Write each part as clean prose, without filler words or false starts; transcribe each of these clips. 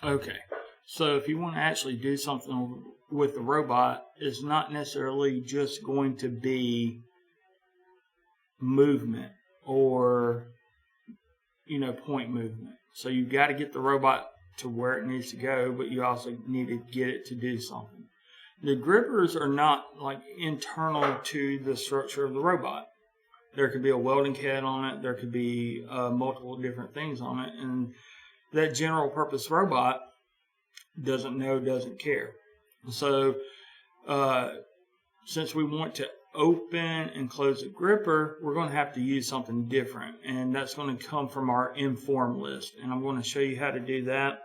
Okay, so if you want to actually do something with the robot, it's not necessarily just going to be movement or, point movement. So you got to get the robot to where it needs to go, but you also need to get it to do something. The grippers are not like internal to the structure of the robot. There could be a welding kit on it. There could be multiple different things on it. And that general purpose robot doesn't know, doesn't care. So since we want to open and close a gripper, we're going to have to use something different. And that's going to come from our inform list. And I'm going to show you how to do that.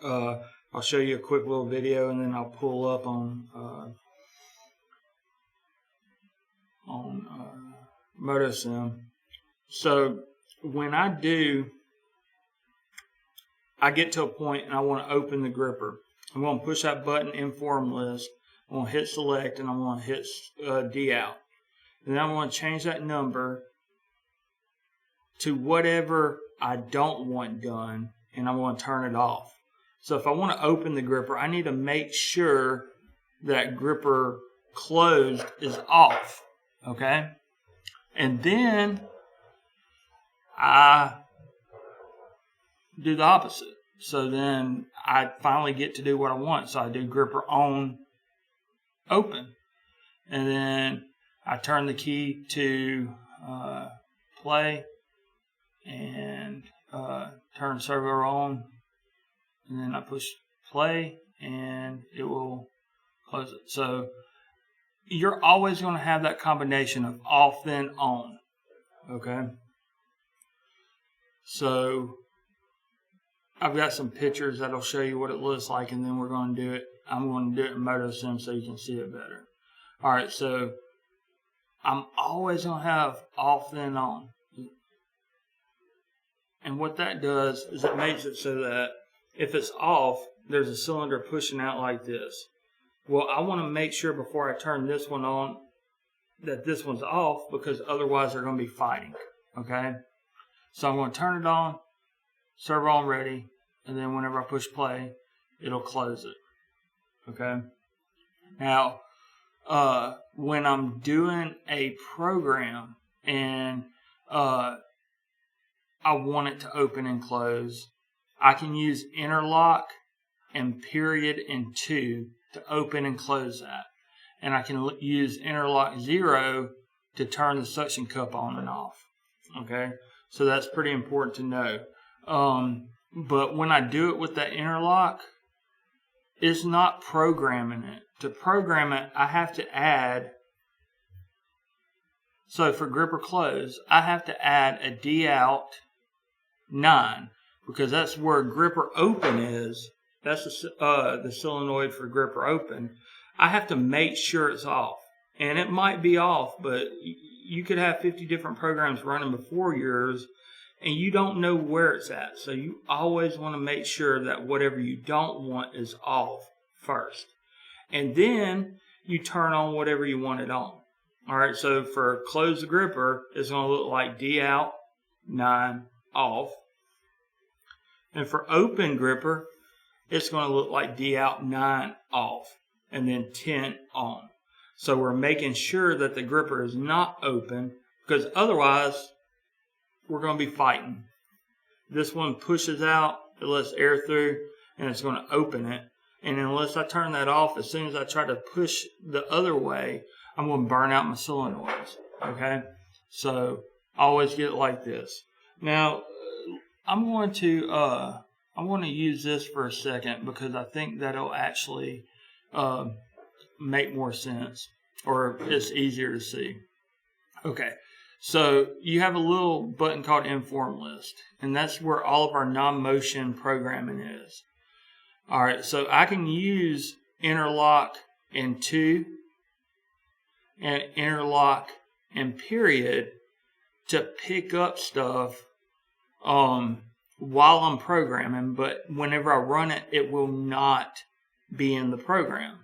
I'll show you a quick little video, and then I'll pull up on MotoSim. So when I get to a point and I want to open the gripper, I'm going to push that button inform list. I'm going to hit select, and I'm going to hit D out. And then I'm going to change that number to whatever I don't want done, and I'm going to turn it off. So if I want to open the gripper, I need to make sure that gripper closed is off. Okay? And then I do the opposite. So then I finally get to do what I want. So I do gripper on, open. And then I turn the key to play and turn servo on. And then I push play and it will close it. So you're always going to have that combination of off then on. Okay. So I've got some pictures that'll show you what it looks like, and then we're going to do it. I'm going to do it in MotoSim so you can see it better. All right. So I'm always going to have off then on. And what that does is it makes it so that if it's off, there's a cylinder pushing out like this. Well, I want to make sure before I turn this one on that this one's off, because otherwise they're going to be fighting. Okay? So I'm going to turn it on, servo on ready, and then whenever I push play, it'll close it. Okay? Now, when I'm doing a program and I want it to open and close, I can use interlock and period and 2 to open and close that. And I can use interlock 0 to turn the suction cup on and off. Okay? So that's pretty important to know. But when I do it with that interlock, it's not programming it. To program it, I have to add. So for gripper close, I have to add a D out 9. Because that's where gripper open is. That's the solenoid for gripper open. I have to make sure it's off. And it might be off, but you could have 50 different programs running before yours, and you don't know where it's at. So you always want to make sure that whatever you don't want is off first. And then you turn on whatever you want it on. All right, so for close the gripper, it's going to look like D out 9 off. And for open gripper, it's going to look like D out 9 off and then 10 on. So we're making sure that the gripper is not open, because otherwise we're going to be fighting. This one pushes out, it lets air through, and it's going to open it. And unless I turn that off, as soon as I try to push the other way, I'm going to burn out my solenoids. Okay? So always get it like this. Now, I'm going to use this for a second, because I think that'll actually make more sense, or it's easier to see. Okay, so you have a little button called Inform List, and that's where all of our non-motion programming is. All right, so I can use interlock and 2 and interlock and period to pick up stuff while I'm programming, but whenever I run it, it will not be in the program.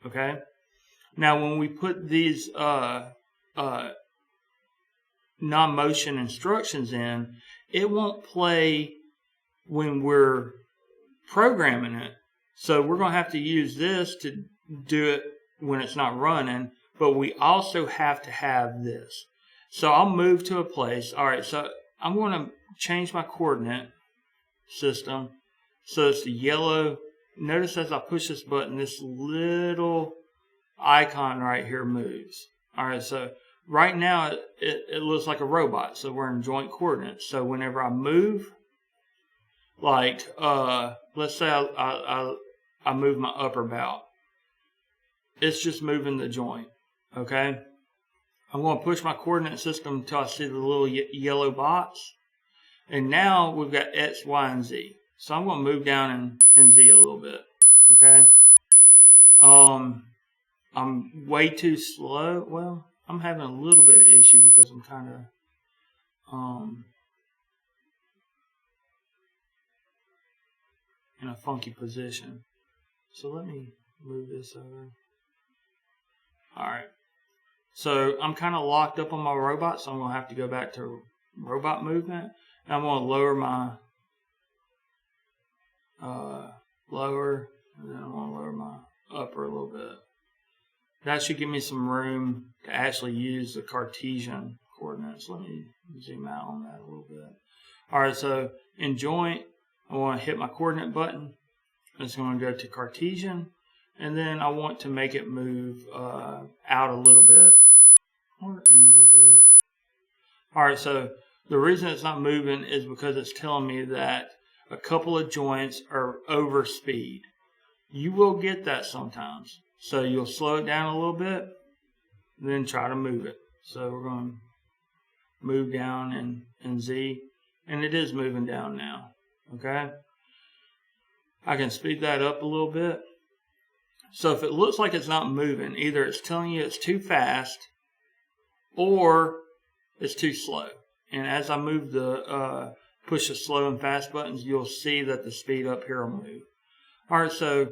Okay? Now, when we put these non-motion instructions in, it won't play when we're programming it. So we're going to have to use this to do it when it's not running, but we also have to have this. So I'll move to a place. All right, so I'm going to change my coordinate system so it's the yellow. Notice as I push this button, this little icon right here moves. All right, so right now it looks like a robot, so we're in joint coordinates. So whenever I move, like let's say I move my upper bout, it's just moving the joint. Okay, I'm going to push my coordinate system until I see the little yellow bots, and now we've got X, Y, and Z. So I'm going to move down in Z a little bit. Okay, I'm way too slow. Well, I'm having a little bit of issue because I'm kind of in a funky position. So let me move this over. Alright. So I'm kind of locked up on my robot, so I'm going to have to go back to robot movement. And I'm going to lower my lower, and then I'm going to lower my upper a little bit. That should give me some room to actually use the Cartesian coordinates. Let me zoom out on that a little bit. Alright, so in joint, I want to hit my coordinate button. It's going to go to Cartesian, and then I want to make it move out a little bit. Or in a little bit. Alright, so the reason it's not moving is because it's telling me that a couple of joints are over speed. You will get that sometimes. So you'll slow it down a little bit, then try to move it. So we're going to move down in Z, and it is moving down now. Okay? I can speed that up a little bit. So if it looks like it's not moving, either it's telling you it's too fast or it's too slow. And as I move the push the slow and fast buttons, you'll see that the speed up here will move. Alright, so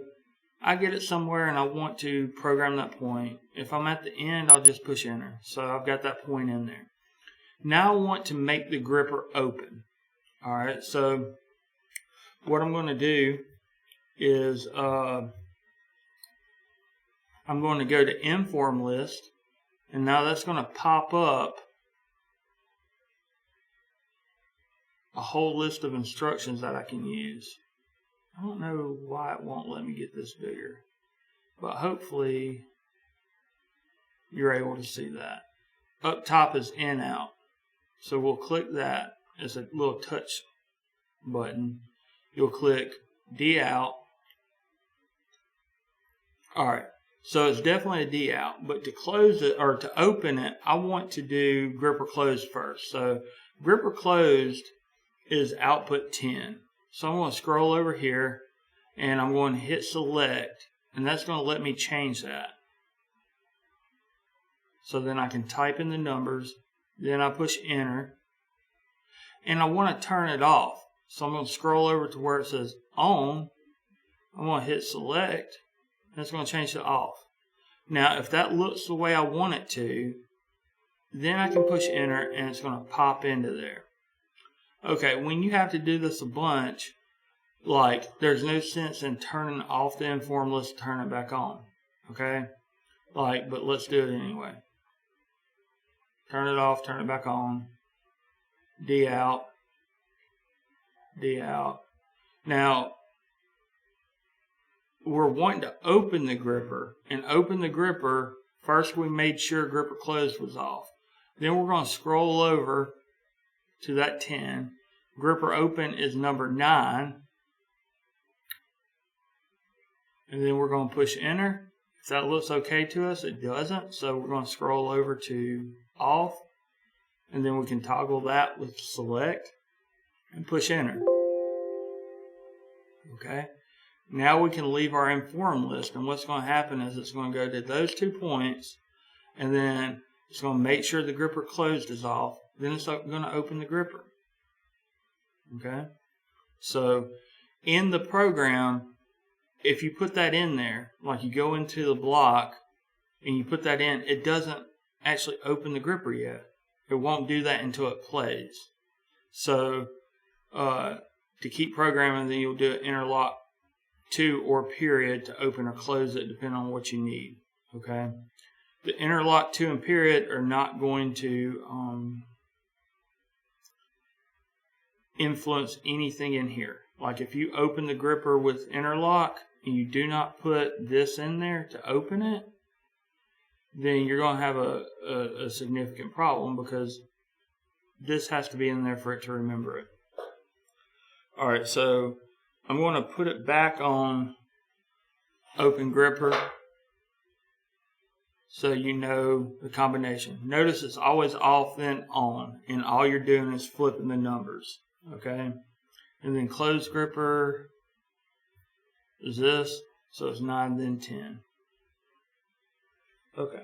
I get it somewhere and I want to program that point. If I'm at the end, I'll just push enter. So I've got that point in there. Now I want to make the gripper open. Alright, so what I'm going to do is I'm going to go to inform list, and now that's going to pop up a whole list of instructions that I can use. I don't know why it won't let me get this bigger, but hopefully you're able to see that. Up top is in out, so we'll click that. It's a little touch button. You'll click D out. Alright, so it's definitely a D out, but to close it or to open it, I want to do gripper closed first. So gripper closed is output 10. So I'm going to scroll over here and I'm going to hit select, and that's going to let me change that. So then I can type in the numbers, then I push enter, and I want to turn it off. So I'm going to scroll over to where it says on. I'm going to hit select, and it's going to change to off. Now if that looks the way I want it to, then I can push enter and it's going to pop into there. Okay, when you have to do this a bunch, like there's no sense in turning off the inform list to turn it back on. Okay? But let's do it anyway. Turn it off, turn it back on. D out. D out. Now, we're wanting to open the gripper. And open the gripper, first we made sure gripper closed was off. Then we're going to scroll over to that 10. Gripper open is number 9. And then we're going to push enter. If that looks okay to us, it doesn't. So we're going to scroll over to off. And then we can toggle that with select and push enter. Okay. Now we can leave our inform list. And what's going to happen is it's going to go to those 2 points. And then it's going to make sure the gripper closed is off. Then it's going to open the gripper. Okay. So in the program, if you put that in there, like you go into the block and you put that in, it doesn't actually open the gripper yet. It won't do that until it plays. So to keep programming, then you'll do an interlock 2 or period to open or close it depending on what you need. Okay. The interlock 2 and period are not going to influence anything in here. Like if you open the gripper with interlock and you do not put this in there to open it, then you're going to have a significant problem, because this has to be in there for it to remember it. All right, so I'm going to put it back on open gripper so you know the combination. Notice it's always off then on, and all you're doing is flipping the numbers. Okay, and then closed gripper is this, so it's 9 then 10. Okay.